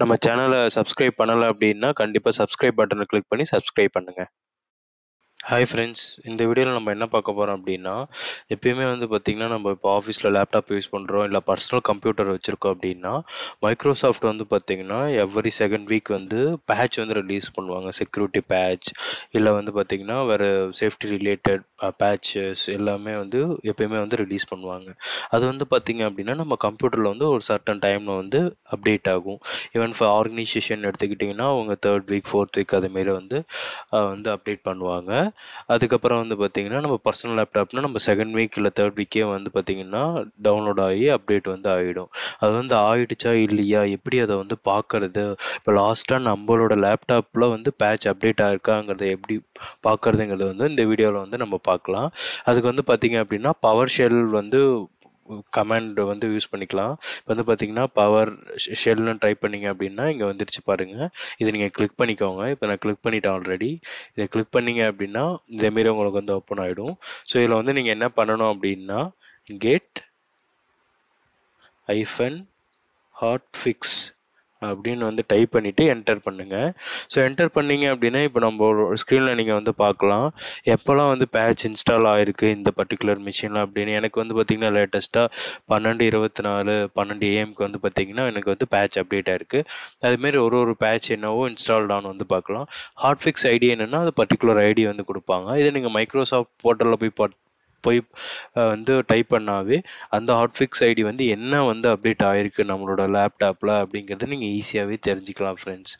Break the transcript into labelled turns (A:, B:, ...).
A: நம்ம சேனலை சப்ஸ்கிரைப் பண்ணலை அப்படின்னா கண்டிப்பாக சப்ஸ்கிரைப் பட்டனை கிளிக் பண்ணி சப்ஸ்கிரைப் பண்ணுங்கள். ஹாய் ஃப்ரெண்ட்ஸ், இந்த வீடியோவில் நம்ம என்ன பார்க்க போகிறோம் அப்படின்னா, எப்பயுமே வந்து பார்த்திங்கன்னா நம்ம இப்போ ஆஃபீஸில் லேப்டாப் யூஸ் பண்ணுறோம், இல்லை பர்சனல் கம்ப்யூட்டர் வச்சுருக்கோம் அப்படின்னா, மைக்ரோசாஃப்ட் வந்து பார்த்திங்கன்னா எவ்ரி செகண்ட் வீக் வந்து பேட்ச் வந்து ரிலீஸ் பண்ணுவாங்க. செக்யூரிட்டி பேட்ச், இல்லை வந்து பார்த்திங்கன்னா வேறு சேஃப்டி ரிலேட்டட் பேட்சஸ் எல்லாமே வந்து எப்பயுமே வந்து ரிலீஸ் பண்ணுவாங்க. அது வந்து பார்த்திங்க அப்படின்னா நம்ம கம்ப்யூட்டரில் வந்து ஒரு சர்டன் டைமில் வந்து அப்டேட் ஆகும். ஈவன் ஃபார் ஆர்கனைசேஷன் எடுத்துக்கிட்டிங்கன்னா அவங்க 3rd வீக் 4th வீக் அதுமாரி வந்து அப்டேட் பண்ணுவாங்க. அதுக்கப்புறம் வந்து பார்த்திங்கன்னா நம்ம பர்சனல் லேப்டாப்னால் நம்ம 2nd வீக் இல்லை 3rd வீக்கே வந்து பார்த்திங்கன்னா டவுன்லோட் ஆகி அப்டேட் வந்து ஆகிடும். அது வந்து ஆகிடுச்சா இல்லையா, எப்படி அதை வந்து பார்க்கறது, இப்போ லாஸ்ட்டாக நம்மளோட லேப்டாப்பில் வந்து பேட்ச் அப்டேட் ஆகிருக்காங்கிறத எப்படி பார்க்குறதுங்கிறது வந்து இந்த வீடியோவில் வந்து நம்ம பார்க்கலாம். அதுக்கு வந்து பார்த்திங்க அப்படின்னா பவர் ஷெல் வந்து கமாண்ட் வந்து யூஸ் பண்ணிக்கலாம். இப்போ வந்து பார்த்தீங்கன்னா பவர் ஷெல்னு டைப் பண்ணிங்க அப்படின்னா இங்கே வந்துருச்சு பாருங்கள். இதை நீங்கள் கிளிக் பண்ணிக்கோங்க. இப்போ நான் கிளிக் பண்ணிட்டேன் ஆல்ரெடி. இதை கிளிக் பண்ணிங்க அப்படின்னா இதேமாரி உங்களுக்கு வந்து ஓப்பன் ஆகிடும். ஸோ இதில் வந்து நீங்கள் என்ன பண்ணணும் அப்படின்னா கெட் -hotfix அப்படின்னு வந்து டைப் பண்ணிவிட்டு என்டர் பண்ணுங்கள். ஸோ என்டர் பண்ணிங்க அப்படின்னா இப்போ நம்ம ஸ்க்ரீனில் நீங்கள் வந்து பார்க்கலாம் எப்போல்லாம் வந்து பேட்ச் இன்ஸ்டால் ஆகிருக்கு இந்த பர்டிகுலர் மிஷினில் அப்படின்னு. எனக்கு வந்து பார்த்திங்கன்னா லேட்டஸ்ட்டாக 12:24 12 AM வந்து பார்த்திங்கன்னா எனக்கு வந்து பேட்ச் அப்டேட் ஆகிருக்கு. அதுமாரி ஒரு பேட்ச் என்னவோ இன்ஸ்டால்டானு வந்து பார்க்கலாம். ஹாட்ஃபிக்ஸ் ஐடி என்னென்னா அது பர்டிகுலர் ஐடி வந்து கொடுப்பாங்க. இதை நீங்கள் மைக்ரோசாஃப்ட் போர்ட்டலில் போய் வந்து டைப் பண்ணாவே அந்த ஹாட்ஃபிக்ஸ் ஐடி வந்து என்ன வந்து அப்டேட் ஆகிருக்கு நம்மளோட லேப்டாப்பில் அப்படிங்கிறது நீங்கள் ஈஸியாகவே தெரிஞ்சுக்கலாம் ஃப்ரெண்ட்ஸ்.